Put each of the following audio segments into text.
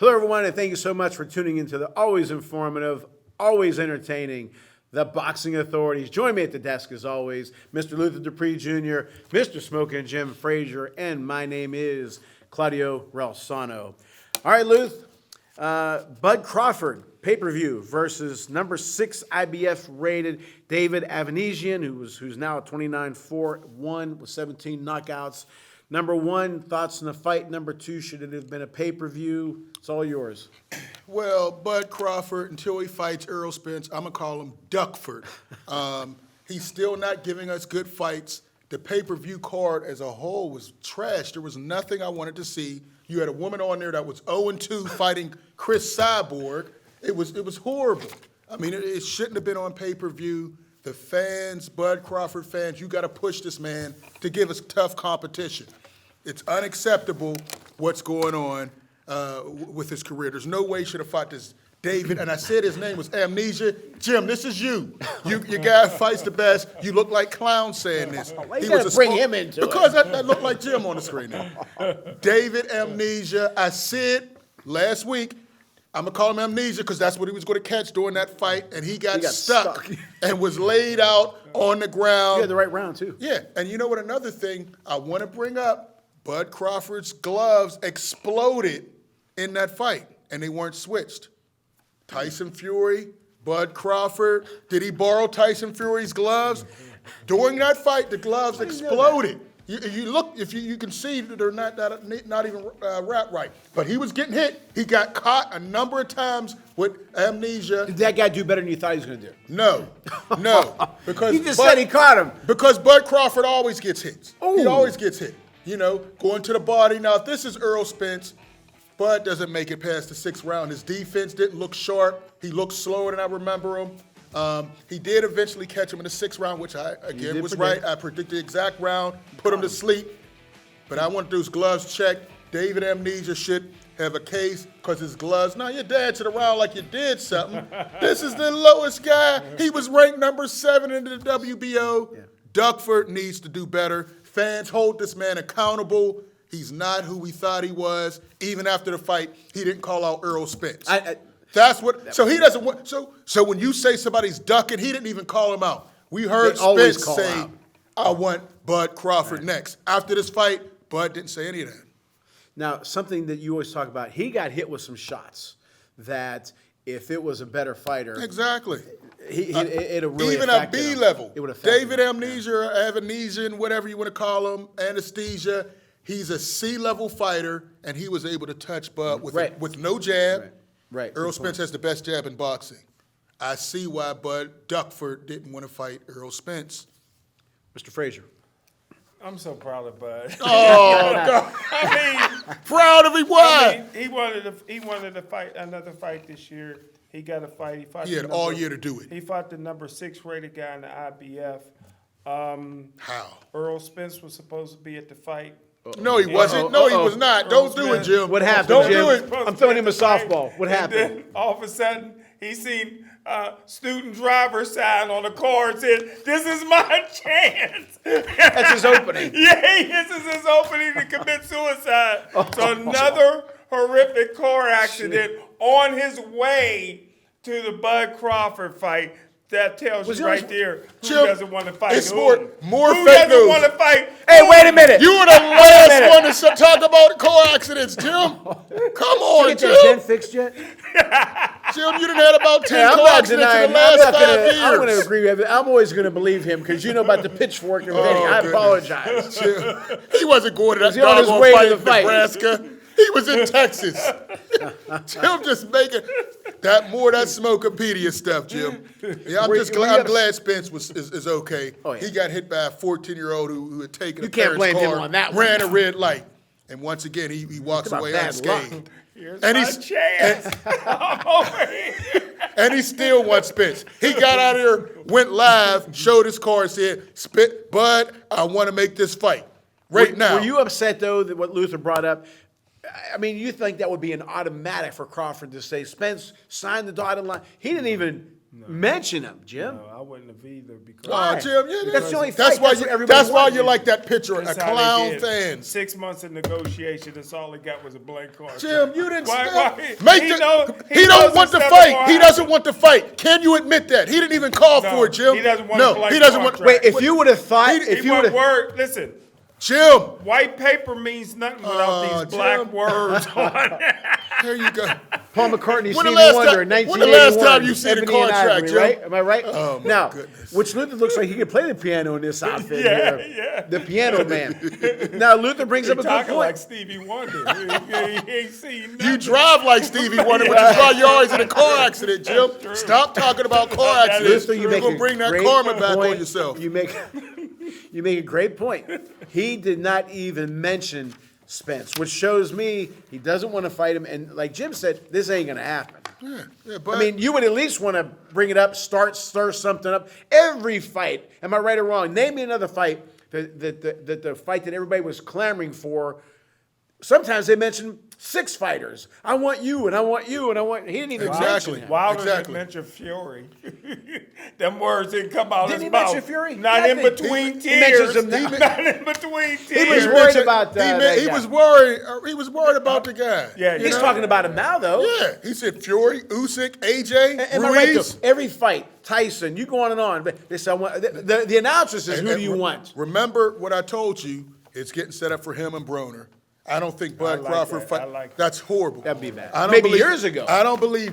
Hello, everyone, and thank you so much for tuning into the always informative, always entertaining, The Boxing Authorities. Join me at the desk, as always, Mr. Luther Dupree Jr., Mr. Smoking Jim Frazier, and my name is Claudio Relsano. All right, Luth, Bud Crawford, pay-per-view versus number 6 IBF-rated David Avanesian, who's now at 29-4-1 with 17 knockouts. Number 1, thoughts on the fight. Number 2, should it have been a pay-per-view? It's all yours. Well, Bud Crawford, until he fights Earl Spence, I'm going to call him Duckford. He's still not giving us good fights. The pay-per-view card as a whole was trash. There was nothing I wanted to see. You had a woman on there that was 0-2 fighting Chris Cyborg. It was horrible. I mean, it shouldn't have been on pay-per-view. The fans, Bud Crawford fans, you got to push this man to give us tough competition. It's unacceptable what's going on with his career. There's no way he should have fought this David, and I said his name was Amnesia. Jim, this is you. Your guy fights the best. You look like clown saying this. Why you gotta bring him into because it? Because I look like Jim on the screen now. David Amnesia, I said last week, I'm going to call him Amnesia because that's what he was going to catch during that fight, and he got stuck and was laid out on the ground. You had the right round, too. Yeah, and you know what, another thing I want to bring up, Bud Crawford's gloves exploded in that fight, and they weren't switched. Tyson Fury, Bud Crawford, did he borrow Tyson Fury's gloves? During that fight, the gloves exploded. You look, if you can see that they're not even wrapped right. But he was getting hit. He got caught a number of times with Amnesia. Did that guy do better than you thought he was going to do? No. Because he just said he caught him. Because Bud Crawford always gets hits. Ooh. He always gets hit. You know, going to the body. Now, if this is Earl Spence, Bud doesn't make it past the 6th round. His defense didn't look sharp. He looked slower than I remember him. He did eventually catch him in the 6th round, which I, again, was right. I predicted the exact round, put him to sleep. But I want those gloves checked. David Amnesia should have a case because his gloves, now you're dancing around like you did something. This is the lowest guy. He was ranked number 7 in the WBO. Yeah. Duckford needs to do better. Fans, hold this man accountable. He's not who we thought he was. Even after the fight, he didn't call out Earl Spence. That's what. So he doesn't want. So when you say somebody's ducking, he didn't even call him out. We heard Spence say, "I want Bud Crawford next." After this fight, Bud didn't say any of that. Now, something that you always talk about, he got hit with some shots that, if it was a better fighter, exactly, it'd really even a B level. It would affect David Amnesia, or Avanesian, whatever you want to call him, anesthesia. He's a C-level fighter, and he was able to touch Bud with no jab. Right. Earl Spence has the best jab in boxing. I see why Bud Duckford didn't want to fight Earl Spence. Mr. Frazier. I'm so proud of Bud. Oh, God. I mean, proud of him. Why? I mean, he wanted to fight another fight this year. He got a fight. He had all year to do it. He fought the number 6 rated guy in the IBF. How? Earl Spence was supposed to be at the fight. No, he wasn't. No, he was not. Don't do it, Jim. What happened, Don't Jim? do it. I'm throwing him a softball. What happened? Then, all of a sudden, he seen student driver sign on the car and said, "This is my chance." That's his opening. Yeah, this is his opening to commit suicide. So another horrific car accident on his way to the Bud Crawford fight. That tells you right there who doesn't want to fight. It's more who fake news. Who doesn't want to fight? Hey, wait a minute. You were the last one to talk about car accidents, Jim. Come on, Did you Jim. get that fixed yet? Jim, you done had about 10 car accidents in the last 5 years. I'm going to agree with you. I'm always going to believe him because you know about the pitchip and everything. I apologize. Jim, he wasn't going to that on his doggone way fight to in the fight? Nebraska. He was in Texas. Jim just making that Smokopedia stuff, Jim. Yeah, I'm glad Spence is okay. Oh, yeah. He got hit by a 14-year-old who had taken You a can't parent's blame him car, on that one. ran a red light, and once again he walks away unscathed. Here's And my he's- chance. I'm over here. And he still wants Spence. He got out of there, went live, showed his car, and said, "Bud, I want to make this fight now." Were you upset, though, that what Luther brought up? I mean, you think that would be an automatic for Crawford to say, Spence signed the dotted line. He didn't even mention him, Jim. No, I wouldn't have either because Why? Jim, yeah, That's the only that's fight. why That's you. what everybody That's why wanted. you like that picture. that's A how they clown did. fan. 6 months of negotiation. That's all he got was a blank card. Jim, you didn't. Why- Make he the, know- he knows don't want the to seven fight. more He happen. doesn't want to fight. Can you admit that? He didn't even call No, for it, Jim. he doesn't want no, a blank he doesn't want. contract. Wait, if you would have thought, if He you would want have, word. Listen, Jim, white paper means nothing without these black Jim. words on it. there you go. Paul McCartney, When the Stevie last Wonder, time- when the last 1981. time you seen a Ebony and contract, Ivory, Jim? right? Am I right? Oh, my now, goodness. which Luther looks like he could play the piano in this outfit. Yeah, here. yeah. The piano man. Now Luther brings up a good Talking point. like Stevie Wonder. He ain't seen nothing. You drive like Stevie Wonder, which is why you're always in a car accident, Jim. true. Stop talking about car That accidents. is Luther, you You're make gonna a bring that great karma back point. on yourself. You make a great point. He did not even mention Spence, which shows me he doesn't want to fight him. And like Jim said, this ain't going to happen. Yeah, but I mean, you would at least want to bring it up, stir something up. Every fight, am I right or wrong? Name me another fight that the fight that everybody was clamoring for. Sometimes they mention 6 fighters. I want you, and I want you, and I want. He didn't even Exactly. mention him. Wilder Exactly. didn't mention Fury. Them words didn't come out Didn't his he mouth. mention Fury? Not Yeah, I in think between he tears. mentions him now. Not in between tears. He was worried about he that he guy. was worried. He was worried about the guy. Yeah, He's know? talking about him now, though. Yeah, he said Fury, Usyk, AJ, Am I right, Ruiz. though? Every fight, Tyson, you go on and on. But they say, the announcer says, who do you want? Remember what I told you? It's getting set up for him and Broner. I don't think Bud like Crawford that. fight. I like that. That's horrible. That'd be bad. I don't Maybe believe- years ago. I don't believe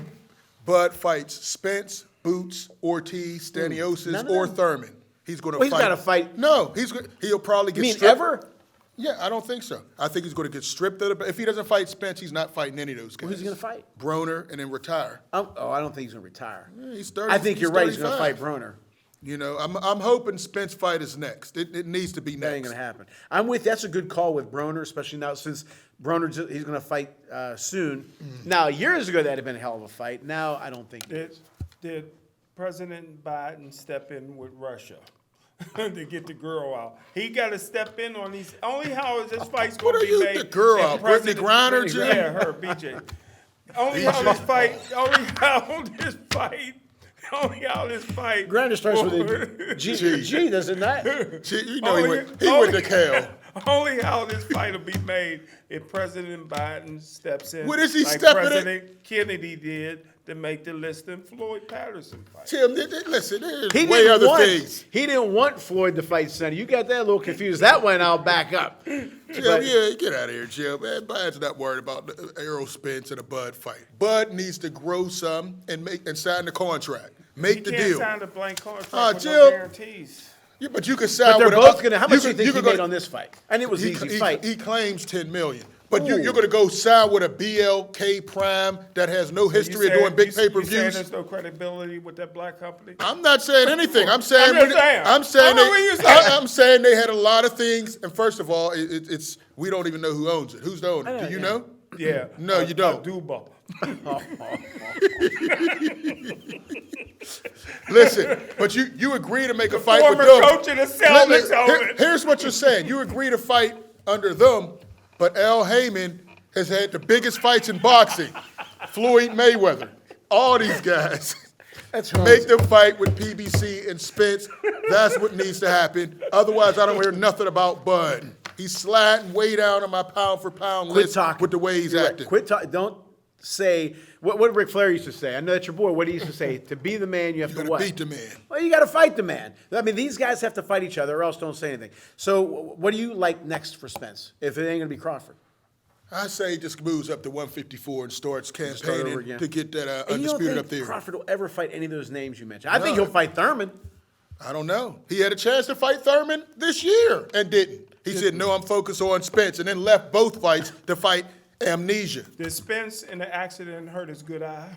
Bud fights Spence, Boots, Ortiz, Staniosis, None of or them? Thurman. He's going to Well, fight. he's gotta fight- No, he'll probably get You mean stripped. ever? Yeah, I don't think so. I think he's going to get stripped of the. If he doesn't fight Spence, he's not fighting any of those guys. Who's he going to fight? Broner and then retire. I don't think he's going to retire. Yeah, he's 30. I think you're right. He's going to 35. fight Broner. You know, I'm hoping Spence fight is next. It needs to be That ain't next. going to happen. I'm with. That's a good call with Broner, especially now since Broner he's going to fight soon. Now years ago that'd have been a hell of a fight. Now I don't think. Did President Biden step in with Russia to get the girl out? He got to step in on these. Only how is this fight's What going to are be you, made? the girl if out? Brittany President- Griner, Jim? Yeah, her, BJ. Only how this fight. Only how this fight. Only how this fight. Grinder starts with a G, does it not? You know he went to Cal. Only how this fight will be made if President Biden steps in. What is he like stepping in? President Kennedy did to make the Liston Floyd Patterson fight. Tim, listen, there's He way didn't other want. things. He didn't want Floyd to fight Sonny. You got that a little confused. That one I'll back up. Jim, But- yeah, get out of here, Jim. Man, Bud's not worried about the Errol Spence and a Bud fight. Bud needs to grow some and sign the contract. Make He the can't deal. sign a blank contract Ah, with Jim. no guarantees. Yeah, but you can sign But they're with both gonna. How much do you think he could made go- on this fight? And it was an easy he, fight. He claims $10 million. But Ooh. you're going to go sign with a BLK Prime that has no history of doing big You saying pay-per-views? there's no credibility with that black company? I'm not saying anything. I'm saying I'm just saying. I'm saying I know what you're saying. I'm saying they had a lot of things. And first of all, it's we don't even know who owns it. Who's the owner? Do you know? Yeah. No, you don't. Duba. Listen, but you agree to make a fight with Former them. coach of the Celtics own it. Here's what you're saying. You agree to fight under them, but Al Heyman has had the biggest fights in boxing. Floyd Mayweather, all these guys. That's right. Make them fight with PBC and Spence. That's what needs to happen. Otherwise, I don't hear nothing about Bud. He's sliding way down on my pound-for-pound Quit list talking. with the way he's You're right. acting. Quit talking. Don't say what Ric Flair used to say. I know that's your boy. What he used to say: to be the man, you have You to gotta what? beat the man. Well, you got to fight the man. I mean, these guys have to fight each other, or else don't say anything. So, what do you like next for Spence? If it ain't going to be Crawford, I say he just moves up to 154 and starts start over campaigning again. to get that and you don't undisputed think up there. Crawford will ever fight any of those names you mentioned? I think No. he'll fight Thurman. I don't know. He had a chance to fight Thurman this year and didn't. He said, no, I'm focused on Spence, and then left both fights to fight amnesia. Did Spence in the accident hurt his good eye?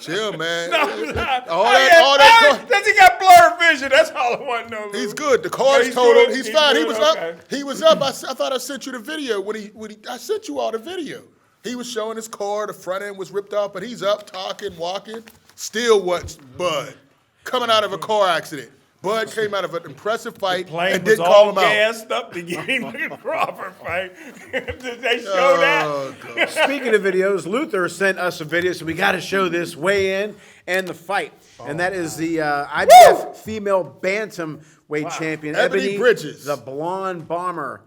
Chill, man. All that Does he got blurred vision? That's all I want to know. Lou. He's good. The cards He's told good? him he's He's fine. He good? was Okay. up. He was up. I thought I sent you the video when he I sent you all the video. He was showing his car. The front end was ripped off, but he's up, talking, walking. Still what's Bud coming out of a car accident. Bud came out of an impressive fight Plane and was didn't call all him out. gassed up to get him in the Crawford fight. Did they show that? Speaking of videos, Luther sent us a video, so we got to show this weigh-in and the fight. And that is the IBF female bantamweight champion, Ebony Bridges. the blonde bomber.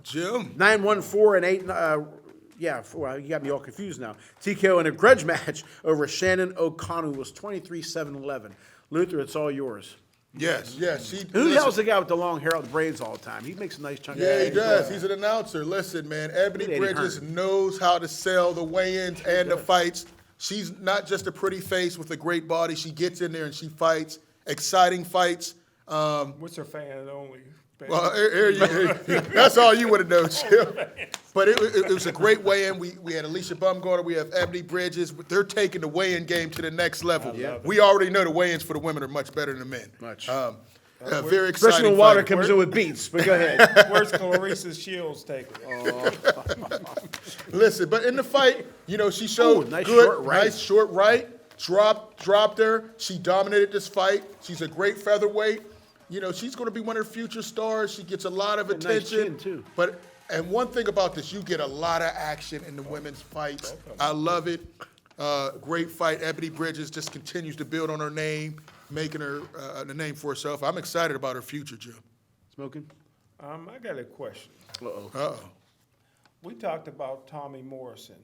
Jim. 9-1-4 and 8. Well, you got me all confused now. TKO in a grudge match over Shannon O'Connor was 23-7-11. Luther, it's all yours. Yes. Who the hell's the guy with the long hair with the braids all the time? He makes a nice chunk of Yeah, he change. does. He's an announcer. Listen, man, Ebony Eddie Bridges Hearn. knows how to sell the weigh-ins and the fights. She's not just a pretty face with a great body. She gets in there and she fights. Exciting fights. What's her fan only? Well, that's all you would have known, Jim. But it was a great weigh-in. We had Alicia Bumgarner. We have Ebony Bridges. They're taking the weigh-in game to the next level. We already know the weigh-ins for the women are much better than the men. Much. Very Especially exciting when Water fighter. comes in with beats, but go ahead. Where's Clarissa Shields taking it? Listen, but in the fight, she showed nice good, short right. nice short right. Dropped her. She dominated this fight. She's a great featherweight. She's going to be one of the future stars. She gets a lot of nice attention. chin, too. And one thing about this, you get a lot of action in the women's fights. I love it. Great fight. Ebony Bridges just continues to build on her name, making her a name for herself. I'm excited about her future, Jim. Smoking? I got a question. Uh-oh. We talked about Tommy Morrison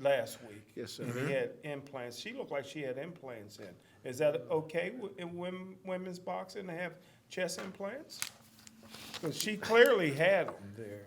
last week. Yes, sir. And he had implants. She looked like she had implants in. Is that okay in women's boxing to have chest implants? Because she clearly had them there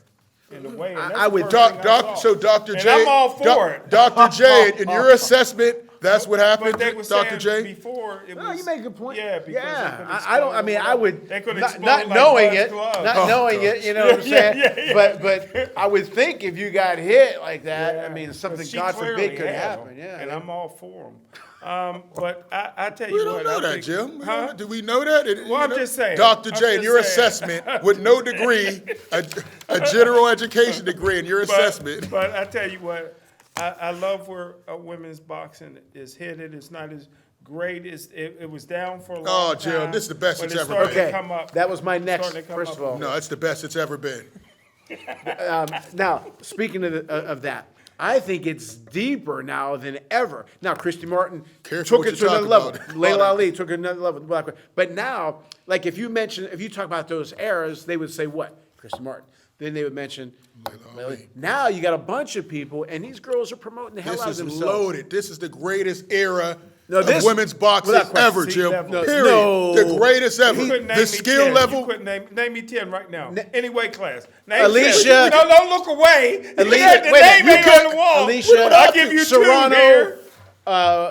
in a way. And that's I the would- first thing I saw. So Dr. And J, I'm all for it. Dr. J, in your assessment, that's what happened, But they were Dr. saying J? before it was. No, you make a good point. Yeah, because they could I don't. I explode mean, or I would They could not, explode not like knowing Bud's it, glove. not knowing it. You know what I'm saying? yeah. But I would think if you got hit like that, Yeah, I mean, something but she God clearly forbid could had happen. them, Yeah, and I'm all for them. But I tell you We don't what, know I that, think, Jim. Huh? Do we know that? Well, I'm just saying. Dr. I'm J, in just your saying. assessment, with no degree, a general education degree in your assessment. But I tell you what, I love where women's boxing is headed. It's not as great as it was down for a long Oh, time. Jim, this is the best but it's ever starting been. to Okay, come up. that was my next. Starting to come First up of all, No, it's the best it's ever been. now speaking of that, I think it's deeper now than ever. Now, Christy Martin Careful took what it you to another talk level. about. Layla Ali took it to another level. But now, like if you talk about those eras, they would say what? Christy Martin. Then they would mention Layla Ali. Now you got a bunch of people, and these girls are promoting the hell This out of is themselves. loaded. This is the greatest era No, of this- women's boxing without question. ever, Jim. C-level. Period. No. The greatest ever. You couldn't name The me skill 10. level. You couldn't name me 10 right now. Any weight class. Name Alicia. 10. No, don't look away. Alicia- Yeah, the wait a name minute, ain't you on can't- the wall. Alicia, I'll give you Serrano, two here.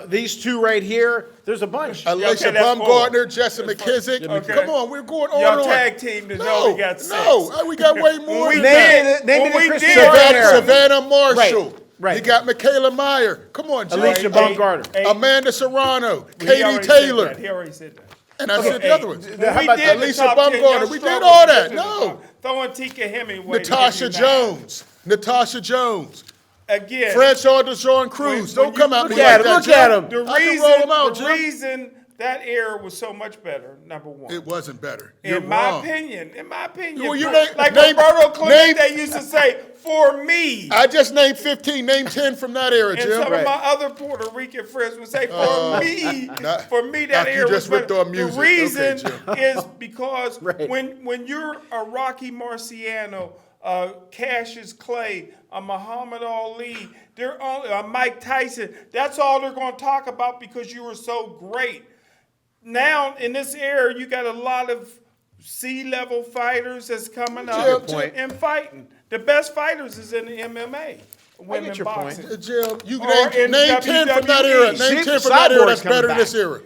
these two right here. There's a bunch. Alicia that's four. Baumgartner, Jessa McKissick. Okay. Come on, we're going on Y'all and on. tag team to know No, we got six. no, we got way more we than did. that. Name When me we the Christy did. Martin Savannah, era. Savannah Marshall. Right. You got Michaela Meyer. Come on, Jim. Alicia Baumgartner. Hey, Amanda Serrano. he Katie already said Taylor. that. He already said that. And I said the other ones. When How we about did the Alicia top 10, Baumgartner? y'all We did struggled all to that. get to the No. top. Throwing Tika Hemingway. to Natasha give you nine. Jones. Natasha Jones. Again. Francois DeJean Cruz. When Don't you come at look me at like him, that, look Jim. at him. The I can reason, roll 'em out, the Jim. reason that era was so much better, number one. It wasn't better. You're in my wrong. opinion, Well, you for- name- like name- Roberto Clemente name- used to say, for me. I just named 15. Name 10 from that era, And Jim. some of my other Puerto Rican friends would say, for me, not- for me, not that you era just was ripped better. on music. The reason Okay, is because Right. when you're a Rocky Marciano, Cassius Clay, a Muhammad Ali, they're only Mike Tyson. That's all they're going to talk about because you were so great. Now in this era, you got a lot of C-level fighters that's coming up Jim, and fighting. The best fighters is in the MMA. Women your point. boxing. Jim, you Or in name 10 from that era. WWE. Name See, 10 from that era Cyborg's that's coming better than back. this era.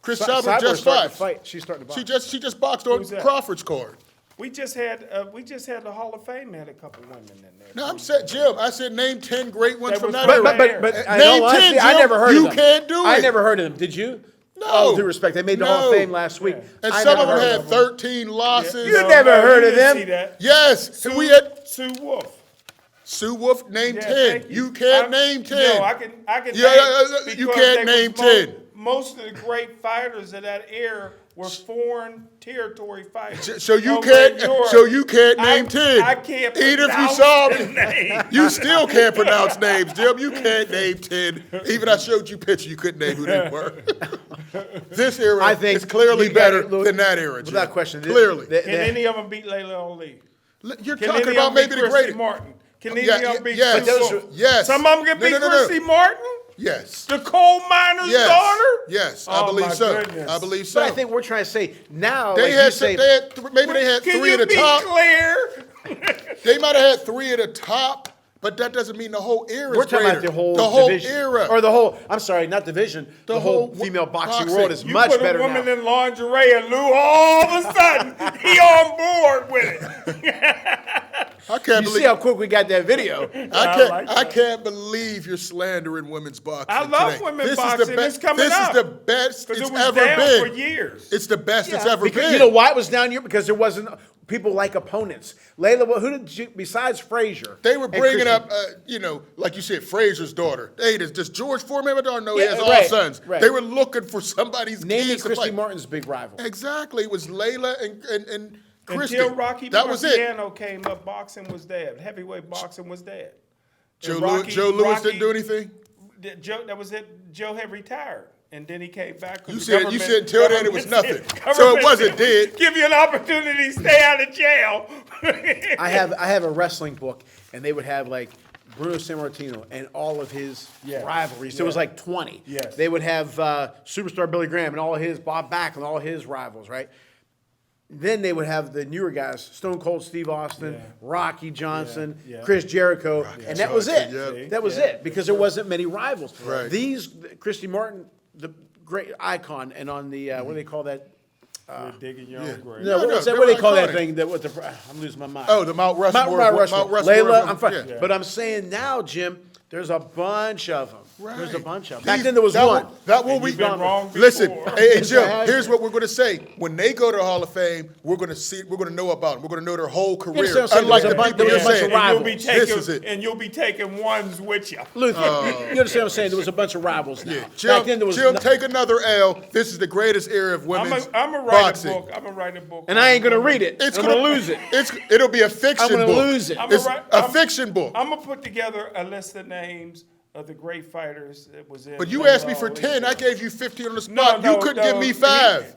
Chris Cyborg's Cyborg just starting to fought. fight. She's starting to box. She just boxed on Who's that? Crawford's card. We just had the Hall of Fame had a couple women in there. No, I'm saying, Jim, I said name 10 great ones That from was that But- era. But in Name all 10, honesty, I Jim. never heard You of them. can't do I it. never heard of them. Did you? No. All due respect, they made the Hall of No. Fame last week. And I some never of them heard had them. 13 losses. You never heard you of didn't them? See that. Yes, we had Sue Wolf. Sue Wolf named Yeah, 10. thank You can't I- name 10. No, I can Yeah, name you because can't they name was 10. Most of the great fighters of that era were foreign territory fighters. So you over can't. in Europe. So you can't name 10. I can't Even if you pronounce saw the name. you still can't pronounce names, Jim. You can't name 10. Even I showed you pictures, you couldn't name who they were. This era I think is clearly you got better it, Lou, than that era, Jim. without question. Clearly. Can any of them beat Layla Ali? You're Can talking any about of them maybe beat the Christy greatest. Martin? Can any Yeah, of them beat yes. Sue Wolf? Yes. Some of them can beat Christy Martin? Yes. The coal miner's Yes. daughter? Yes, I Oh, believe my so. goodness. I believe so. But I think we're trying to say now, They like had you some, say, maybe they had Can three you at the be top. clear? They might have had 3 at the top, but that doesn't mean the whole era we're is talking greater. about the whole division. era. Or the whole, I'm sorry, not division, the whole whole female boxing boxing. world is You much put better a woman now. in lingerie and Lou, all of a sudden, he on board with it. I can't You believe see how quick we got that video. I can't believe you're slandering women's boxing. I love today. women's This boxing. Is the It's coming this up. is the best Because it's it was ever down been. for years. It's the best it's Yeah, ever because been. you know why it was down here? Because there wasn't people like opponents. Layla, who did you, besides Frazier? They were and bringing Christian- up, like you said, Frazier's daughter. Hey, does George Foreman have a daughter? No, he Yeah, has all right, sons. right. They were looking for somebody's Naming kids to Christy fight. Martin's big rival. Exactly. It was Layla and Christy. Until Rocky that was it. Marciano came up, boxing was dead. Heavyweight boxing was dead. Joe And Louis didn't do anything? That was it. Joe had retired. And then he came back. You said until then it was nothing. So it wasn't dead. Give you an opportunity to stay out of jail. I have a wrestling book, and they would have like Bruno Sammartino and all of his Yeah. rivalries. There was Yeah. like 20. Yes. They would have superstar Billy Graham and all of his, Bob Backlund and all his rivals, right? Then they would have the newer guys, Stone Cold Steve Austin, Yeah. Rocky Johnson, Yeah. Chris Jericho, and that was it. Johnson, yeah. That was Yeah. it, because there wasn't many rivals. Right. These, Christy Martin, the great icon, and on the, what do they call that? You're digging your own grave. No, No, what's that, they're what do they call that iconic. thing? That with the, I'm losing my mind. Oh, the Mount Rushmore. Mount Rushmore. Mount Rushmore Layla, of I'm fine. them, yeah. But I'm saying now, Jim, there's a bunch of them. There's a Right. bunch of them. Back then there was That one. That will And be you've been wrong Listen, before. hey Jim. I Here's have. what we're going to say. When they go to the Hall of Fame, we're going to know about them. We're going to know their whole career. understand what I'm saying? Unlike There's the a bunch- people there you're was a bunch saying. of And you'll be rivals. This is taking it. and you'll be taking ones with you. Luther, you understand what I'm saying? There was a bunch of rivals now. Yeah. Back Jim, then there was Jim no- take another L. This is the greatest era of I'm women's gonna write boxing. a book. I'm gonna write a book. and I ain't gonna read it. It's I'm gonna lose it. It'll be a fiction I'm gonna book. lose it. It's a fiction book. I'm gonna put together a list of names of the great fighters that was in. But you Layla asked me for Ali. 10. I gave you 15 on the No, spot. no, You couldn't no. give me 5.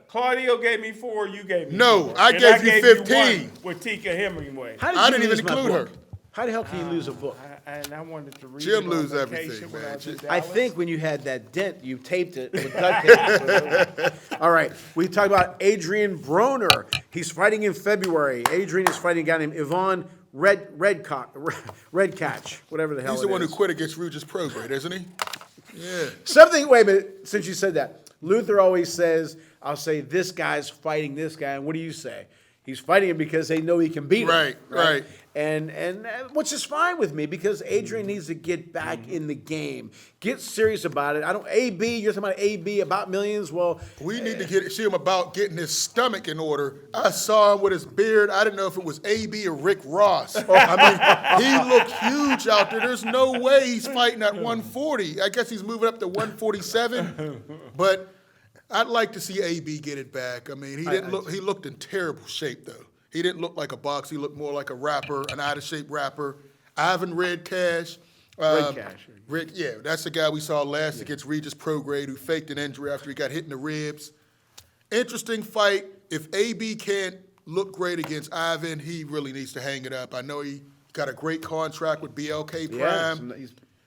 Claudio gave me 4. You gave me No, 4. I And gave you 15. one with Tika Hemingway. How did I you didn't lose even my include book? her. How the hell can you lose a book? And I wanted to read Jim it on lose vacation everything, when man. I was in I Dallas. think when you had that dent, you taped it with duct tape. All right, we talked about Adrian Broner. He's fighting in February. Adrian is fighting a guy named Yvonne Redcatch, whatever the hell He's it the one who is. quit against Regis Prograde, isn't he? Yeah. Something, wait a minute, since you said that. Luther always says, I'll say, this guy's fighting this guy. And what do you say? He's fighting him because they know he can beat him. Right. And which is fine with me because Adrian needs to get back in the game. Get serious about it. AB, you're talking about AB, about millions. Well, We need to see him about getting his stomach in order. I saw him with his beard. I didn't know if it was AB or Rick Ross. I mean, he looked huge out there. There's no way he's fighting at 140. I guess he's moving up to 147. But I'd like to see AB get it back. I mean, he looked in terrible shape, though. He didn't look like a boxer. He looked more like a rapper, an out-of-shape rapper. Ivan Redcash. Redcash. Yeah, that's the guy we saw last against Regis Prograde who faked an injury after he got hit in the ribs. Interesting fight. If AB can't look great against Ivan, he really needs to hang it up. I know he got a great contract with BLK Prime.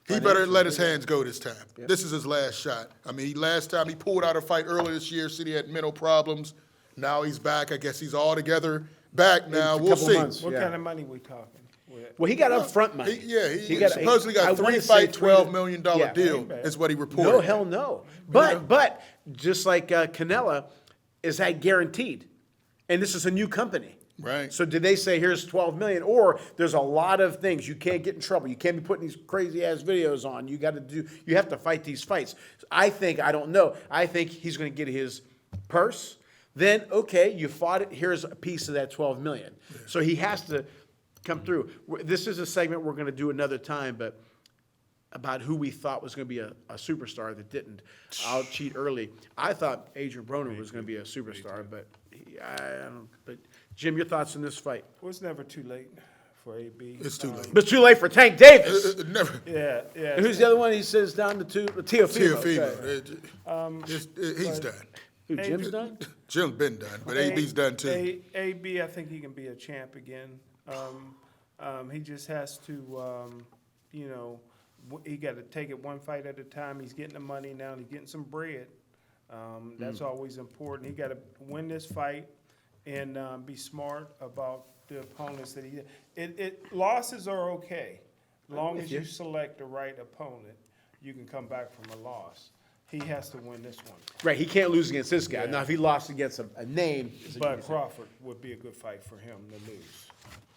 He better let his hands go this time. Yep. This is his last shot. I mean, last time he pulled out a fight earlier this year, said he had mental problems. Now he's back. I guess he's all together back now. It's a We'll couple see. months. What Yeah. kind of money we talking? Well, he got upfront money. He got- supposedly got I a wanna say three-fight, three- $12 million yeah. deal, is what he reported. No, hell no. But just like Canella, is that guaranteed? And this is a new company. Right. So did they say here's 12 million, or there's a lot of things you can't get in trouble. You can't be putting these crazy ass videos on. You have to fight these fights. I don't know. I think he's going to get his purse. Then okay, you fought it. Here's a piece of that 12 million. Yeah. So he has to come through. This is a segment we're going to do another time, but about who we thought was going to be a superstar that didn't. I'll cheat early. I thought Adrian Broner was going to be a superstar, but I don't. But Jim, your thoughts on this fight? Well, it's never too late for AB. It's too late. But it's too late for Tank Davis. Never. Yeah. And who's the other one? He says down to Teofimo. He's done. Who, Jim's done? Jim's been done, but AB's done too. AB, I think he can be a champ again. He just has to, he got to take it one fight at a time. He's getting the money now. He's getting some bread. That's always important. He got to win this fight and be smart about the opponents that he. Losses are okay, as long as you select the right opponent. You can come back from a loss. He has to win this one. Right, he can't lose against this guy. Yeah. Now, if he lost against a name, Bud Crawford would be a good fight for him to lose.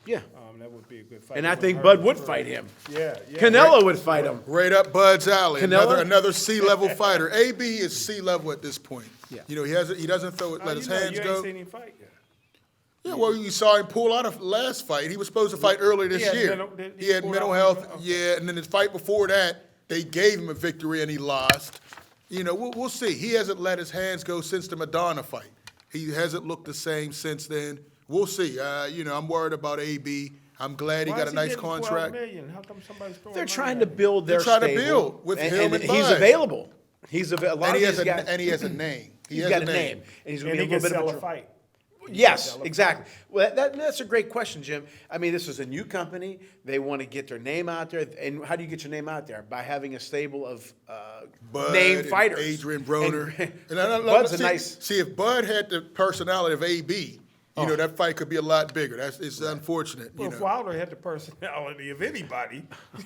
yeah. That would be a good fight. And He I would think hurt Bud him would for- fight him. Yeah. Canelo would fight him. Right up Bud's alley. Canelo? Another C-level fighter. AB is C-level at this point. Yeah. He doesn't throw it, let his hands you go. ain't seen him fight yet. Yeah, well, you saw him pull out of last fight. He was supposed to fight earlier this had year. he He had pulled mental out health, mental- yeah, and then his fight before that, they gave him a victory and he lost. We'll see. He hasn't let his hands go since the Madonna fight. He hasn't looked the same since then. We'll see. I'm worried about AB. I'm glad he Why got is a nice getting $12 contract. million? How come somebody's throwing They're money trying at to him? build their They're trying to stable. build with him and he's Bud. available. He's available. And he has a name. He's got a name. And he's going And to he be a can little bit sell of a a fight. Yes, exactly. Well, that's a great question, Jim. I mean, this is a new company. They want to get their name out there. And how do you get your name out there? By having a stable of Bud named and fighters. Adrian Broner. Bud's a nice. See, if Bud had the personality of AB, that fight could be a lot bigger. It's unfortunate. Well, if Wilder had the personality of anybody,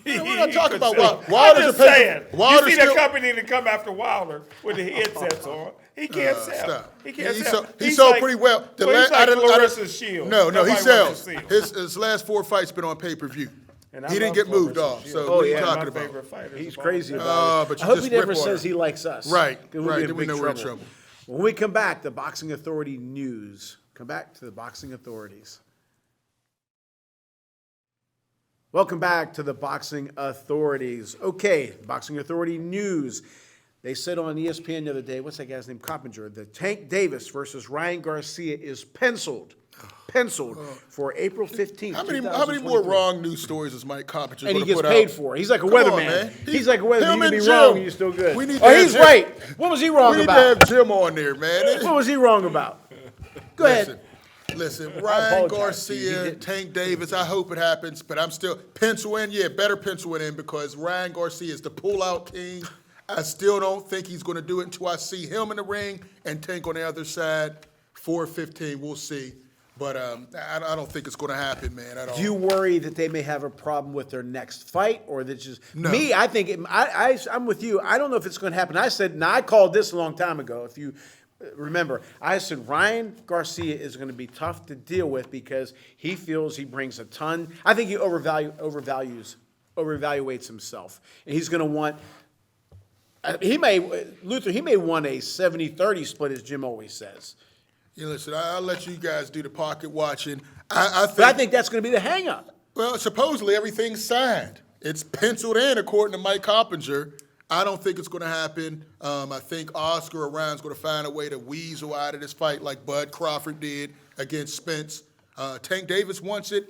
we're not talking about Wilder. Wilder's I'm just a paper- saying. Wilder's You see still- the company to come after Wilder with the headsets on. He can't sell. Stop. He can't He sell. He sold pretty well. He's like Clarissa Shields. No, he Nobody wants sells. to see him. His last 4 fights been on pay-per-view. And I He didn't love get moved Clarissa off. Shields. So Oh, what are you yeah. talking My about? favorite fighters He's of all crazy time. about it. But I you hope just he never rip on says him. he likes us. Right, 'Cause we'll right. be in Then we big know we're in trouble. When we come back, the Boxing Authority news. Come back to the Boxing Authorities. Welcome back to the Boxing Authorities. Okay, Boxing Authority news. They said on ESPN the other day, what's that guy's name? Coppinger. The Tank Davis versus Ryan Garcia is penciled for April 15th. How many more wrong news stories is Mike Coppinger And going he to gets put paid out? for it. He's like a Come on, weatherman. man. He's like a weatherman. Him You can and be wrong, Jim. and you're still good. We need to Oh, have he's Jim. right. What was he wrong We need about? to have Jim on there, man. What was he wrong about? Go ahead. Listen, I Ryan apologize to you. He Garcia, didn't. Tank Davis, I hope it happens, but I'm still pencil in. Yeah, better pencil it in because Ryan Garcia is the pull-out king. I still don't think he's going to do it until I see him in the ring and Tank on the other side. 4:15, we'll see. But I don't think it's going to happen, man, at all. Do you worry that they may have a problem with their next fight, or that just No. me? I think I'm with you. I don't know if it's going to happen. I said, I called this a long time ago. If you remember, I said Ryan Garcia is going to be tough to deal with because he feels he brings a ton. I think he overvaluates himself, and he's going to want. He may want a 70-30 split, as Jim always says. Yeah, listen, I'll let you guys do the pocket watching. I But I think that's going to be the hang-up. Well, supposedly everything's signed. It's penciled in, according to Mike Coppinger. I don't think it's going to happen. I think Oscar or Ryan's going to find a way to weasel out of this fight like Bud Crawford did against Spence. Tank Davis wants it.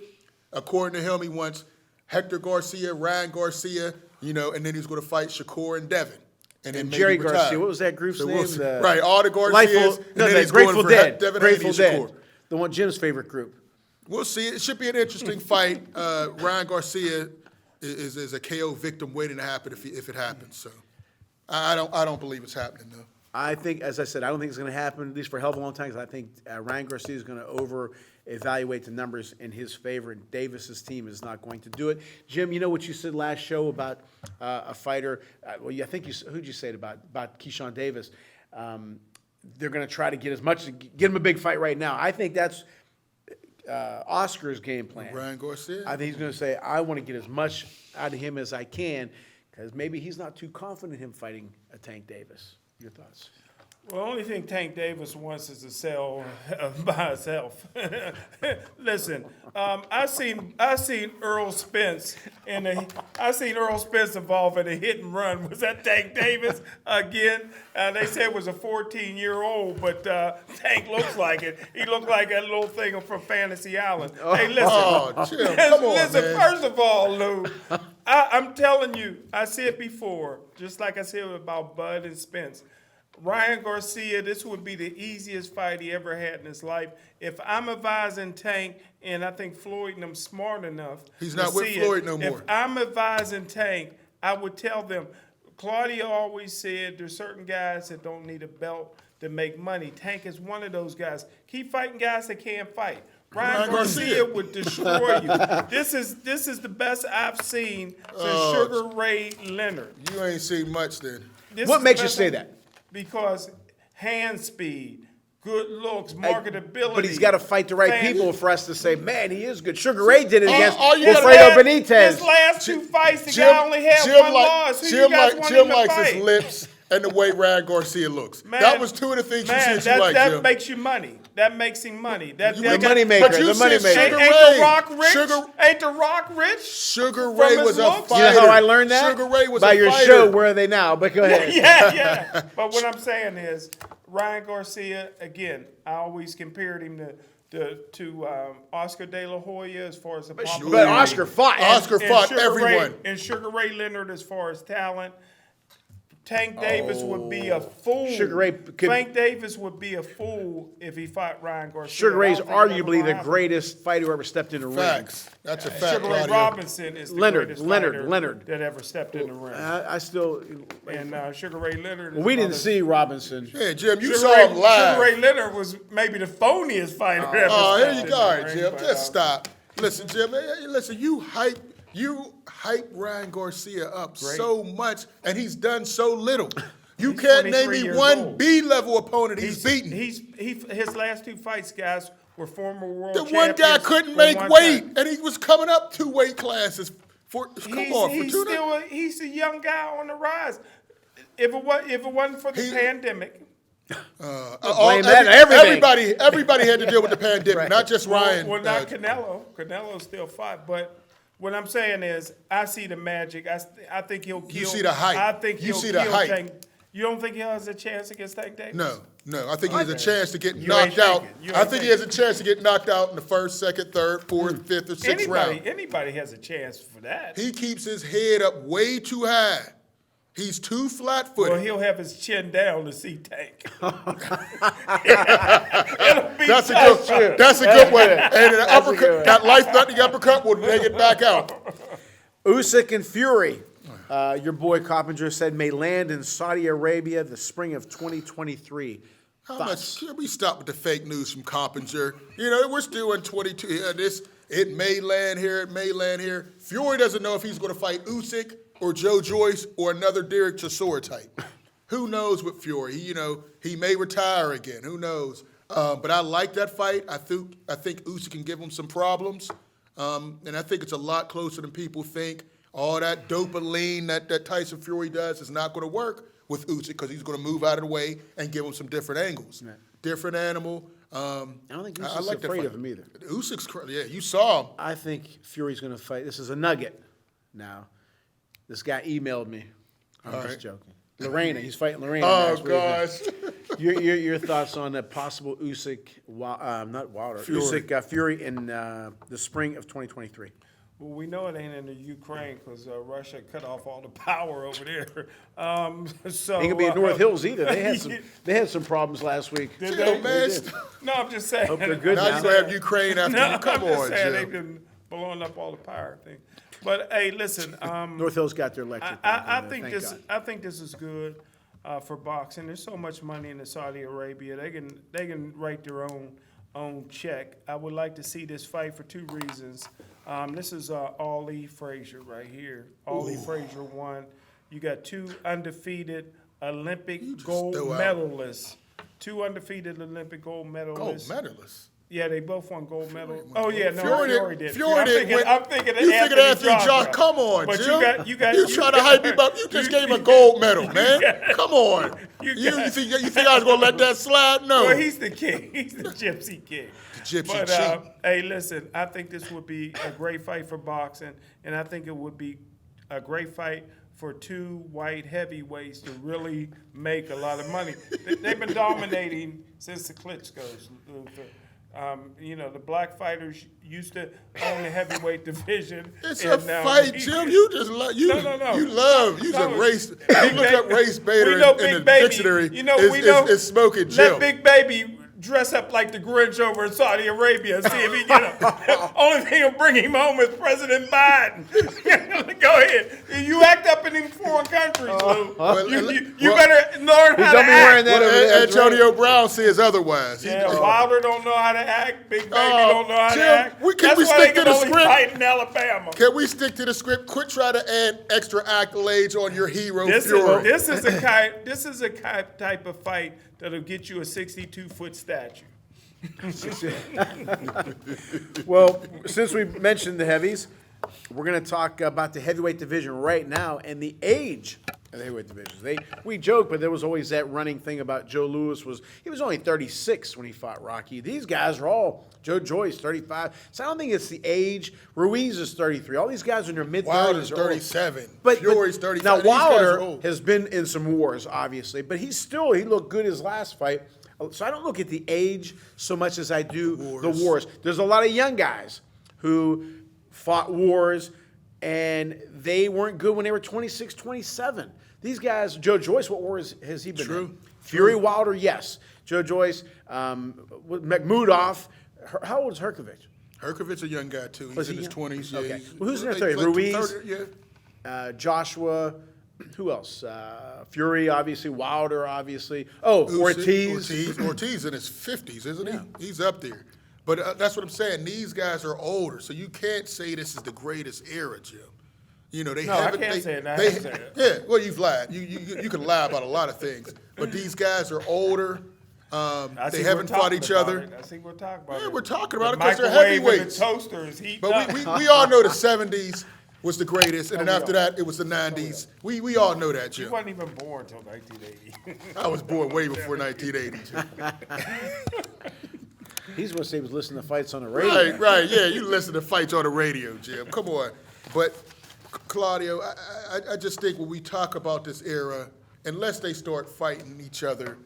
According to him, he wants Hector Garcia, Ryan Garcia, and then he's going to fight Shakur and Devin. And then maybe Jerry retire. Garcia, what was that group's So name? we'll see. The Right, all the Garcias. Grateful Dead. Devin Grateful Haney and Dead. Shakur. The one Jim's favorite group. We'll see. It should be an interesting fight. Ryan Garcia is a KO victim waiting to happen if it happens. So I don't believe it's happening though. I think, as I said, I don't think it's going to happen, at least for a hell of a long time, because I think Ryan Garcia is going to over-evaluate the numbers in his favor, and Davis's team is not going to do it. Jim, you know what you said last show about a fighter? I think who'd you say it about Keyshawn Davis? They're going to try to get him a big fight right now. I think that's Oscar's game plan. Ryan Garcia. I think he's going to say, I want to get as much out of him as I can, because maybe he's not too confident in him fighting a Tank Davis. Your thoughts? Well, the only thing Tank Davis wants is to sell by himself. Listen, I seen Earl Spence involved in a hit and run. Was that Tank Davis again? They said it was a 14-year-old, but Tank looks like it. He looked like that little thing from Fantasy Island. Hey, listen. Oh, Jim, come on, listen, man. first of all, Lou, I'm telling you, I said before, just like I said about Bud and Spence. Ryan Garcia, this would be the easiest fight he ever had in his life. If I'm advising Tank, and I think Floyd and them smart enough. He's not with Floyd no more. If I'm advising Tank, I would tell them, Claudia always said there's certain guys that don't need a belt to make money. Tank is one of those guys. Keep fighting guys that can't fight. Ryan Garcia would destroy you. This is the best I've seen since Sugar Ray Leonard. You ain't seen much then. What makes you say that? Because hand speed, good looks, marketability. But he's got to fight the right people for us to say, man, he is good. Sugar Ray did it against His Wilfredo Benitez. His last two fights, the guy only had one loss. Who you guys want him Jim to likes fight? his lips and the way Ryan Garcia looks. Man, that was two of the things you said you liked, that Jim. makes you money. That makes him money. The money maker. Ain't The Rock rich? Ain't The Rock rich? Sugar Ray was a looks? fighter. You know how I learned that? Sugar Ray was by a your fighter. show, Where Are They Now? But go ahead. Yeah. But what I'm saying is, Ryan Garcia, again, I always compared him to Oscar De La Hoya as far as the popularity. But Oscar fought. Oscar fought Sugar everyone. Ray, and Sugar Ray Leonard as far as talent. Tank Davis would be a fool. Tank Davis would be a fool if he fought Ryan Garcia. Sugar Ray's arguably the greatest fighter who ever stepped in the ring. Facts. That's a fact, Sugar Ray Claudia. Robinson is the greatest fighter Leonard. that ever stepped in the ring. I still. And Sugar Ray Leonard. We didn't see Robinson. Yeah, Jim, you Sugar saw Ray, him live. Sugar Ray Leonard was maybe the phoniest fighter ever. Oh, here stepped you in go, the ring, Jim. but, Just stop. Listen, Jim. Listen, you hype Ryan Garcia up so much, and he's done so little. You can't name me one B-level opponent he's beaten. His last two fights, guys, were former world The champions. one guy couldn't make one weight, time. and he was coming up 2 weight classes. He's a young guy on the rise. If it wasn't for the pandemic. Blame that on everything. Everybody had to deal with the pandemic, Right. not just Ryan. Well, not Canelo. Canelo still fought, but what I'm saying is, I see the magic. I think he'll kill. You see the hype. I think You he'll see the kill hype. Tank. You don't think he has a chance against Tank Davis? No. I think he has a chance to get You knocked ain't out. thinking. You I ain't think he has a chance to get knocked out in the first, second, third, fourth, fifth, or sixth round. Anybody has a chance for that. He keeps his head up way too high. He's too flat-footed. Well, he'll have his chin down to see Tank. That's a good one. And an uppercut, that life-threatening uppercut will take it back out. Usyk and Fury. Your boy Coppinger said may land in Saudi Arabia the spring of 2023. How much? Can we stop with the fake news from Coppinger? You know, we're still in 22. It may land here. It may land here. Fury doesn't know if he's going to fight Usyk or Joe Joyce or another Derek Chisora type. Who knows with Fury? He may retire again. Who knows? But I like that fight. I think Usyk can give him some problems, and I think it's a lot closer than people think. All that dopamine that Tyson Fury does is not going to work with Usyk because he's going to move out of the way and give him some different angles. Right. Different animal. I don't think Usyk's afraid of him either. Usyk's, you saw him. I think Fury's going to fight. This is a nugget. Now, this guy emailed me. I'm just joking. Lorena, he's fighting Lorena. Oh, gosh. Your thoughts on a possible Usyk, not Wilder, Usyk Fury in the spring of 2023? Well, we know it ain't in the Ukraine because Russia cut off all the power over there. So Ain't gonna be in North Hills either. They had some problems last week. Did Jim, they? man. No, I'm just saying. Hope they're good Now now. you're going to have Ukraine after you. Come I'm just on, saying Jim. they've been blowing up all the power thing. But hey, listen. North Hills got their electric. I think this is good for boxing. There's so much money in Saudi Arabia. They can write their own check. I would like to see this fight for 2 reasons. This is Ali Frazier right here. Ali Frazier won. You got 2 undefeated Olympic gold medalists. 2 undefeated Olympic gold medalists. Gold medalists. Yeah, they both won gold medal. Oh yeah, no, Fury did. Fury did. I'm thinking You thinking Anthony Joshua? Come on, but Jim. you trying to hype him up? You just gave him a gold medal, man. Come on. You think I was gonna let that slide? No. Well, he's the king. He's the Gypsy King. The Gypsy But King. hey, listen, I think this would be a great fight for boxing, and I think it would be a great fight for two white heavyweights to really make a lot of money. They've been dominating since the Klitschko's, Luther. The black fighters used to own the heavyweight division. It's a fight, Jim. You just love you. No. You love. You's a race. You look up race baiter in the Baby, dictionary. It's smoking Jim. Let Big Baby dress up like the Grinch over in Saudi Arabia and see if he get him. Only thing will bring him home is President Biden. Go ahead. You act up in them foreign countries, Lou. You better learn how to act. Antonio Brown says otherwise. Yeah, Wilder don't know how to act. Big Baby don't know how to act. Can we That's why stick they to can the only script? fight in Alabama. Can we stick to the script? Quit trying to add extra accolades on your hero This Fury. is a type of fight that'll get you a 62-foot statue. Well, since we mentioned the heavies, we're going to talk about the heavyweight division right now and the age of the heavyweight divisions. We joke, but there was always that running thing about Joe Louis. He was only 36 when he fought Rocky. These guys are all Joe Joyce, 35. So I don't think it's the age. Ruiz is 33. All these guys are in their mid-30s. Wilder's 37. But Fury's 35. Now These guys are Wilder old. has been in some wars, obviously, but he looked good his last fight. So I don't look at the age so much as I do the wars. There's a lot of young guys who fought wars, and they weren't good when they were 26, 27. These guys, Joe Joyce, what wars has he been in? Fury, Wilder, yes. Joe Joyce, Makhmudov. How old is Herkovich? Herkovich a young guy, too. He's in his 20s. Yeah, Okay. he's- Well, who's in their he's 30s? Ruiz? 30, yeah. Joshua. Who else? Fury, obviously. Wilder, obviously. Oh, Ortiz. Ortiz in his 50s, isn't Yeah. he? He's up there. But that's what I'm saying. These guys are older, so you can't say this is the greatest era, Jim. They haven't. I can't say it. I haven't said it. Yeah, well, you've lied. You can lie about a lot of things, but these guys are older. They haven't fought each other. I think we're talking about it. Yeah, we're talking about it The because they're microwave and heavyweights. The toaster is heating But up. we all know the 70s was the greatest, and then after that, it was the 90s. We all know that, You Jim. wasn't even born until 1980. I was born way before 1980, Jim. He's going to say he was listening to fights on the radio. Right, yeah. You listen to fights on the radio, Jim. Come on. But, Claudio, I just think when we talk about this era, unless they start fighting each other,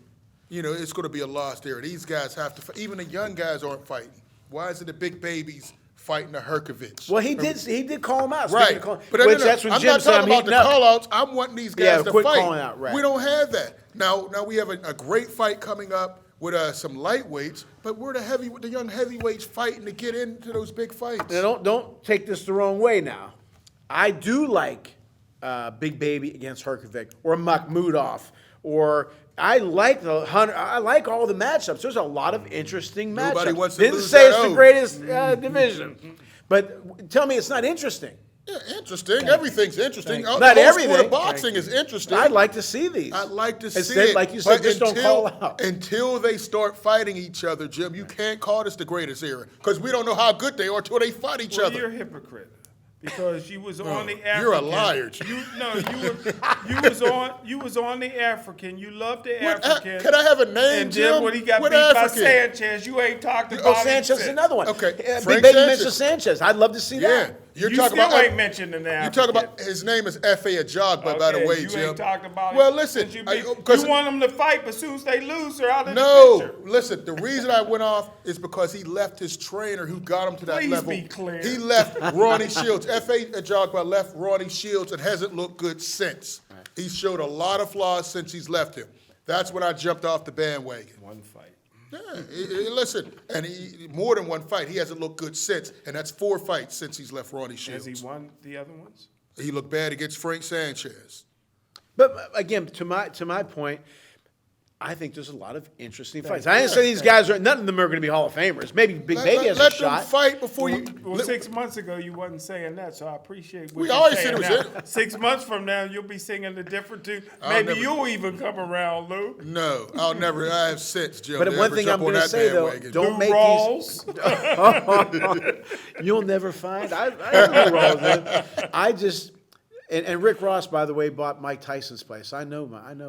it's going to be a lost era. These guys have to fight. Even the young guys aren't fighting. Why is it the big babies fighting the Herkovich? Well, he did call him out. Right. But That's when I'm Jim not said, talking I'm about the heating up. call-outs. I'm wanting these guys to quit fight. calling out, right. We don't have that. Now we have a great fight coming up with some lightweights, but we're the young heavyweights fighting to get into those big fights. Now, don't take this the wrong way now. I do like Big Baby against Herkovich or Makhmudov, or I like I like all the matchups. There's a lot of interesting matchups. Nobody wants to Didn't lose say that it's the O. greatest division, but tell me it's not interesting. Yeah, interesting. Everything's interesting. Not The whole everything. sport of boxing is interesting. I'd like to see these. I'd like to see Instead, it. like you said, but just don't call out. Until they start fighting each other, Jim, you can't call this the greatest era because we don't know how good they are until they fight each Well, other. you're a hypocrite because you was on the African. You're a liar, Jim. You was on the African. You loved the African. Can I have a name, And Jim? then when he got What beat by African? Sanchez, you ain't talked about Oh, him Sanchez is since. another one. Okay, Big Frank Baby Sanchez. mentioned Sanchez. I'd love to see Yeah, that. you're You talking still about. ain't mentioning the You African. talking about his name is F.A. Ajagba, by the Okay, way, you Jim. ain't talked about well, it listen, since you, because want them to fight, but soon as they lose, they're out of the no, picture. listen. The reason I went off is because he left his trainer, who got him to that Please level. be clear. He left Ronnie Shields. F.A. Ajagba left Ronnie Shields and hasn't looked good since. He's showed a lot of flaws since he's left him. That's when I jumped off the bandwagon. One fight. Yeah, listen, and more than one fight. He hasn't looked good since, and that's 4 fights since he's left Ronnie Shields. Has he won the other ones? He looked bad against Frank Sanchez. But again, to my point, I think there's a lot of interesting fights. I didn't say these guys are. None of them are going to be Hall of Famers. Maybe Big Baby has a let shot. them fight before you. Well, 6 months ago you wasn't saying that, so I appreciate what We you're always saying said it was now. 6 months from now you'll be singing a different tune. I'll Maybe never- you'll even come around, Lou. No, I have sense, Joe. But to one ever thing I'm jump on going to that say, though, bandwagon. don't Lou make Rawls. these. You'll never find. I know Rawls, man. I just. And Rick Ross, by the way, bought Mike Tyson's place. I know. Evander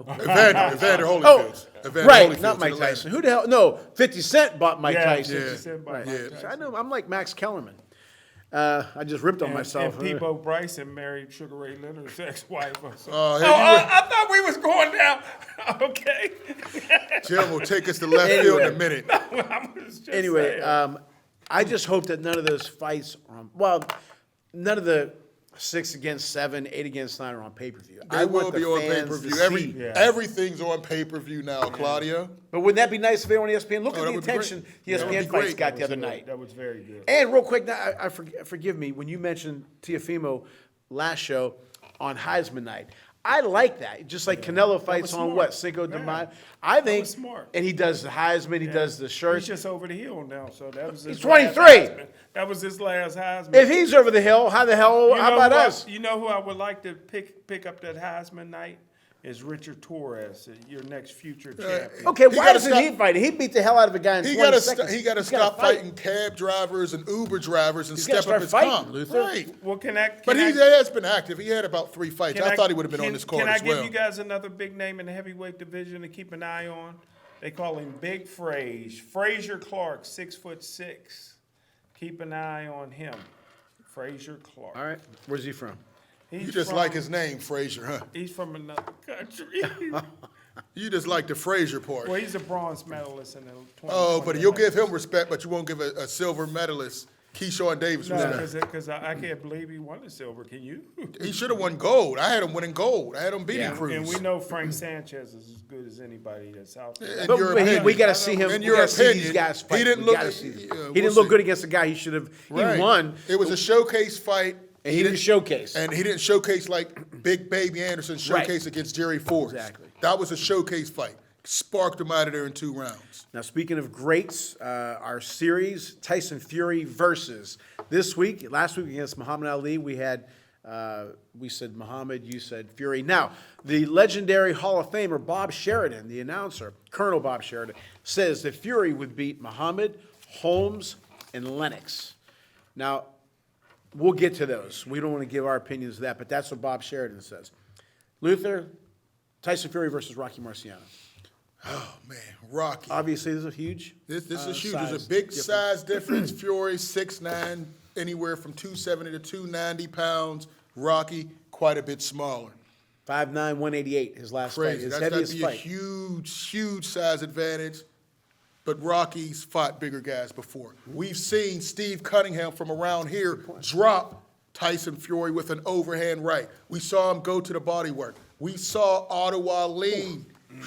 Oh, Holyfield. Evander right, Holyfield not to Mike the left. Tyson. Who the hell? No, 50 Cent bought Mike Tyson. yeah. 50 Cent bought Mike Yeah. Tyson. I know. I'm like Max Kellerman. I just ripped on myself. And Peebo Bryson married Sugar Ray Leonard's ex-wife. So. Oh, hey, I thought we was going down. Okay. Jim will take us to left field in a minute. I was just Anyway, saying. I just hope that none of those fights are on, well, none of the 6 against 7, 8 against 9 are on pay-per-view. They will be on pay-per-view. Everything's on pay-per-view now, Claudio. But wouldn't that be nice if they were on ESPN? Look Oh, at that the would be attention great. That would ESPN be fights great. got the other night. That was very good. And real quick, now, forgive me, when you mentioned Teofimo last show on Heisman night, I like that. Just like Canelo fights on smart. what, Cinco de Yeah. Mayo. I think, was smart. and he does the Heisman, he does the He's shirts. just over the hill now, so that was his He's 23. last Heisman. That was his last Heisman. If he's over the hill, how the hell? How about us? You know who I would like to pick up that Heisman night? Is Richard Torres, your next future champion. Okay, He why gotta doesn't stop- he fight? He beat the hell out of a guy in He 20 got seconds. to he got to He's gotta stop fight. fighting cab drivers and Uber drivers and He's gotta step up start his fighting, comp. Luther. Right. Well, But he has been active. He had about 3 fights. I thought he would have been on can- this card Can I as well. give you guys another big name in the heavyweight division to keep an eye on? They call him Big Frazier Clark, 6'6". Keep an eye on him, Frazier Clark. All right, where's he from? He's You just from- like his name, Frazier, huh? He's from another country. You just like the Frazier part. Well, he's a bronze medalist in the 20. Oh, but you'll give him respect, but you won't give a silver medalist, Keyshawn Davis, No, respect. because I can't believe he won the silver. Can you? He should have won gold. I had him winning gold. I had him beating Yeah. Cruz. And we know Frank Sanchez is as good as anybody that's out there. In But your we opinion. got to see him. In We your got to see these opinion, guys fight. he didn't We look- gotta see them. yeah, He we'll didn't look see. good against the guy he should have. Right. He won, It was a showcase fight. and he didn't showcase. And he didn't showcase like Big Baby Anderson showcase against Jerry Force. Exactly. That was a showcase fight. Sparked him out of there in 2 rounds. Now, speaking of greats, our series, Tyson Fury versus last week against Muhammad Ali, we said Muhammad, you said Fury. Now, the legendary Hall of Famer Bob Sheridan, the announcer, Colonel Bob Sheridan, says that Fury would beat Muhammad, Holmes, and Lennox. Now, we'll get to those. We don't want to give our opinions of that, but that's what Bob Sheridan says. Luther, Tyson Fury versus Rocky Marciano. Oh man, Rocky. Obviously, this is a huge. This is huge. size There's a big difference. size difference. Fury 6'9", anywhere from 270 to 290 pounds. Rocky quite a bit smaller. 5'9", 188, his last fight. Crazy. His That'd heaviest be a fight. huge size advantage. But Rocky's fought bigger guys before. We've seen Steve Cunningham from around here drop Tyson Fury with an overhand right. We saw him go to the body work. We saw Otto Ali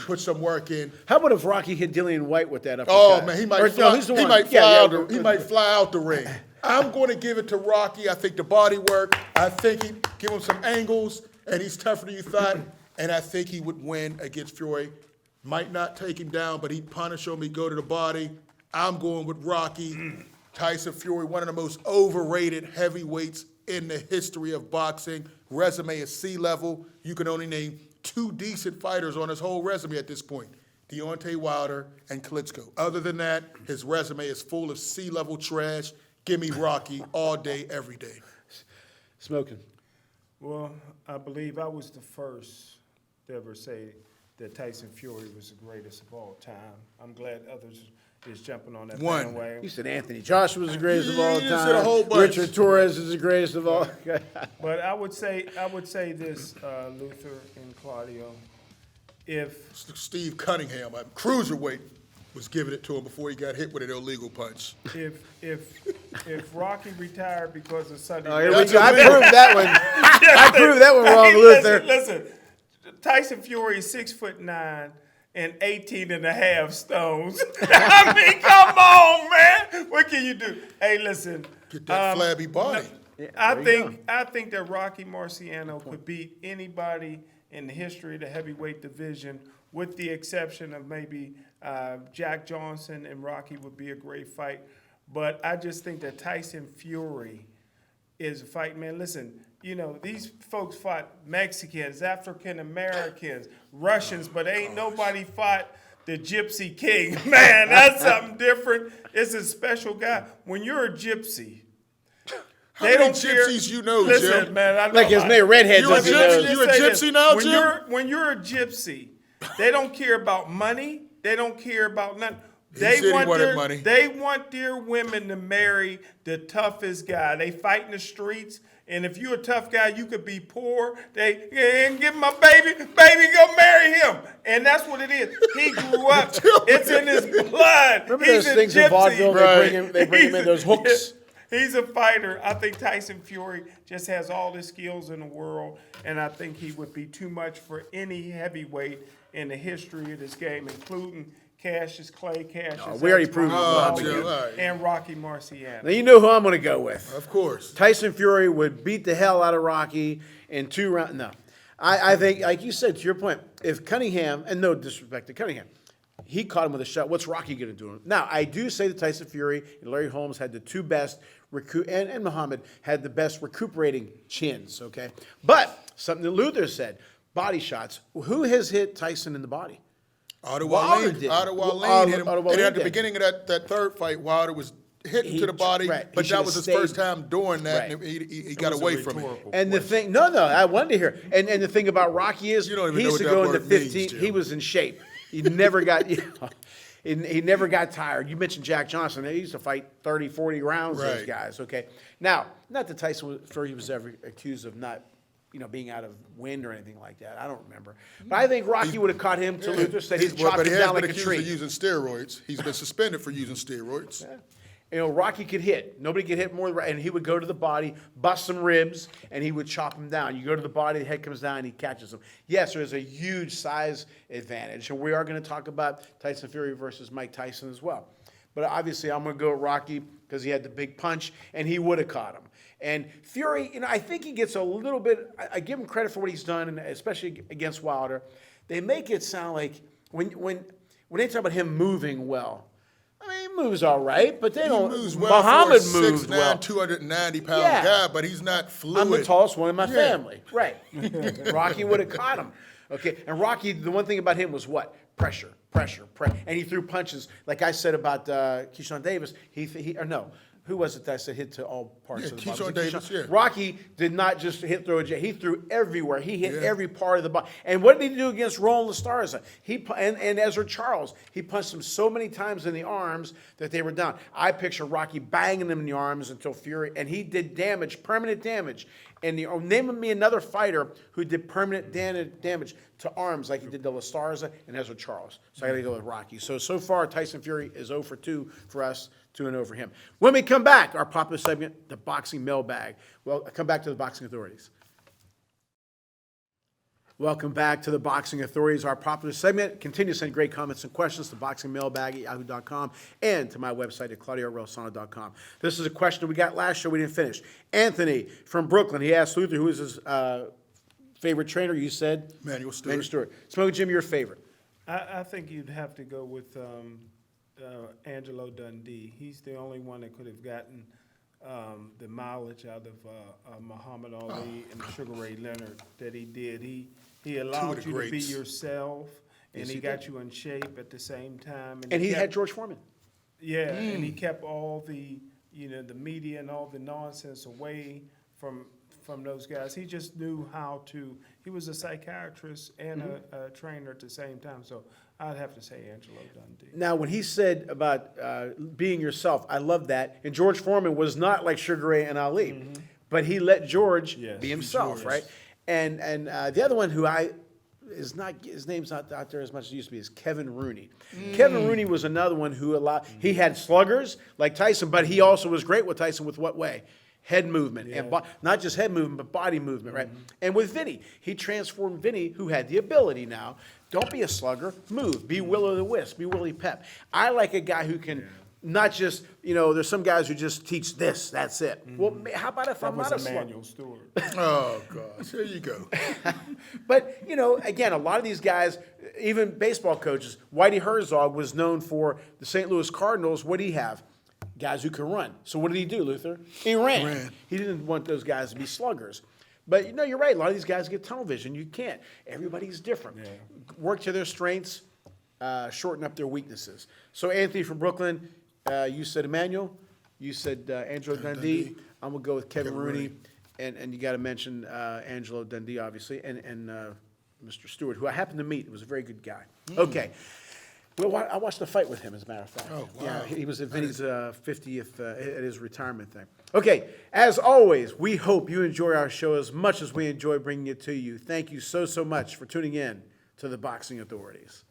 put some work in. How about if Rocky hit Dillian White with that uppercut? Oh man, he might Or, fly, no, he's the he one. might Yeah, fly yeah, out the, he might fly out the ring. I'm going to give it to Rocky. I think the body work. I think he give him some angles, and he's tougher than you thought. And I think he would win against Fury. Might not take him down, but he'd punish him. He'd go to the body. I'm going with Rocky. Tyson Fury, one of the most overrated heavyweights in the history of boxing. Resume is C-level. You can only name 2 decent fighters on his whole resume at this point. Deontay Wilder and Klitschko. Other than that, his resume is full of C-level trash. Give me Rocky all day, every day. Smoking. Well, I believe I was the first to ever say that Tyson Fury was the greatest of all time. I'm glad others is jumping on that One. bandwagon. You said Anthony Joshua was the greatest of all You just time. said a whole bunch. Richard Torres is the greatest of all. But I would say this, Luther and Claudio, if Steve Cunningham, a cruiserweight, was giving it to him before he got hit with an illegal punch. if Rocky retired because of Sunday, Oh, here we That's go. a I win. proved that one. I proved that one wrong, Luther. Listen, Tyson Fury is 6'9" and 18 and a half stones. I mean, come on, man. What can you do? Hey, listen. Get that flabby body. I think that Rocky Marciano could beat anybody in the history of the heavyweight division, with the exception of maybe Jack Johnson and Rocky would be a great fight. But I just think that Tyson Fury is a fight, man. Listen, you know, these folks fought Mexicans, African Americans, Russians, but ain't nobody fought the Gypsy King. Man, that's something different. It's a special guy. When you're a gypsy, How they many don't care. gypsies you know, Listen, Jim? man, I know Like his name, redheads. You a as he gypsy? knows. You a Say gypsy this. now, when Jim? When you're a gypsy, they don't care about money. They don't care about nothing. said he wanted money. They want their women to marry the toughest guy. They fight in the streets, and if you're a tough guy, you could be poor. They give my baby, go marry him, and that's what it is. He grew up. It's in his blood. Remember He's those a things in gypsy. vaudeville? Right. They bring him in those hooks. He's a fighter. I think Tyson Fury just has all the skills in the world, and I think he would be too much for any heavyweight in the history of this game, including Cassius Clay, we already proved Jim, all right. and Rocky Marciano. Now you know who I'm going to go with. Of course. Tyson Fury would beat the hell out of Rocky in 2 rounds. No. I think, like you said, to your point, if Cunningham, and no disrespect to Cunningham, he caught him with a shot, what's Rocky going to do? Now, I do say that Tyson Fury and Larry Holmes had the 2 best, and Muhammad had the best recuperating chins, okay? But something that Luther said, body shots. Who has hit Tyson in the body? Wilder did. Wilder hit him. Wilder And at the did. beginning of that third fight, Wilder was hitting to the body, right. but He that should've was his stayed. first time doing that, Right. and he got away from it. And the thing, no, I wanted to hear. And the thing about Rocky is, You don't even he know used to what go that into word means, 15. Jim. He was in shape. He never got, he never got tired. You mentioned Jack Johnson. He used to fight 30, 40 rounds. Those Right. guys. Okay. Now, not that Tyson Fury was ever accused of not, being out of wind or anything like that. I don't remember. But I think Rocky would have caught him. To Luther said he'd chopped But he him has down been like a accused tree. of using steroids. He's been suspended for using steroids. Rocky could hit. Nobody could hit more, and he would go to the body, bust some ribs, and he would chop him down. You go to the body, the head comes down, and he catches him. Yes, there's a huge size advantage, and we are going to talk about Tyson Fury versus Mike Tyson as well. But obviously, I'm going to go with Rocky because he had the big punch, and he would have caught him. And Fury, I think he gets a little bit. I give him credit for what he's done, and especially against Wilder. They make it sound like when they talk about him moving well. I mean, he moves all right, but they don't. He moves well Muhammad for a moves 6'9", well. 290-pound Yeah. guy, but he's not fluid. I'm the tallest one in my Yeah. family. Right. Rocky would have caught him. Okay. And Rocky, the one thing about him was what? Pressure. And he threw punches. Like I said about Keyshawn Davis, who was it that I said hit to all parts of the body? Keyshawn Davis, yeah. Rocky did not just throw a jab. He threw everywhere. He hit every part of the body. And what did he do against Roland Starza? And Ezra Charles, he punched him so many times in the arms that they were down. I picture Rocky banging him in the arms until Fury, and he did damage, permanent damage. And name me another fighter who did permanent damage to arms like he did to La Starza and Ezra Charles. So I got to go with Rocky. So far, Tyson Fury is 0 for 2 for us. 2-0 for him. When we come back, our popular segment, the Boxing Mailbag. Well, come back to the Boxing Authorities. Welcome back to the Boxing Authorities, our popular segment. Continue to send great comments and questions to boxingmailbag@yahoo.com and to my website at claudiorelsano.com. This is a question we got last show we didn't finish. Anthony from Brooklyn, he asked Luther who is his favorite trainer. You said? Manuel Stewart. Manuel Stewart. Smoke Jim, your favorite? I think you'd have to go with Angelo Dundee. He's the only one that could have gotten the mileage out of Muhammad Ali and Sugar Ray Leonard that he did. He allowed the you to be greats. yourself, and Yes, he he got did. you in shape at the same time. And he kept- had George Foreman. Yeah, and he kept all the the media and all the nonsense away from those guys. He just knew how to. He was a psychiatrist and a trainer at the same time. So I'd have to say Angelo Dundee. Now, when he said about being yourself, I love that. And George Foreman was not like Sugar Ray and Ali, but he let George be himself, George. right? And the other one who his name's not out there as much as it used to be is Kevin Rooney. Kevin Rooney was another one who he had sluggers like Tyson, but he also was great with Tyson with what way? Head movement, and not just head movement, but body movement, right? And with Vinny, he transformed Vinny, who had the ability now. Don't be a slugger, move. Be Will-o-the-Wisp, be Willie Pep. I like a guy who can not just, there's some guys who just teach this, that's it. Well, how about if I'm That was not a slugger? Emmanuel Stewart. Oh, gosh. Here you go. But, again, a lot of these guys, even baseball coaches, Whitey Herzog was known for the St. Louis Cardinals. What did he have? Guys who can run. So what did he do, Luther? He ran. He didn't want those guys to be sluggers. But, you're right. A lot of these guys get tunnel vision. You can't. Everybody's different. Yeah. Work to their strengths, shorten up their weaknesses. So, Anthony from Brooklyn, you said Emmanuel. You said Angelo Dundee. I'm going to go with Kevin Rooney. And you got to mention Angelo Dundee, obviously, and Mr. Stewart, who I happened to meet. He was a very good guy. Okay. Well, I watched the fight with him, as a matter of fact. Oh, wow. Yeah, he was at Vinny's 50th at his retirement thing. Okay, as always, we hope you enjoy our show as much as we enjoy bringing it to you. Thank you so much for tuning in to the Boxing Authorities.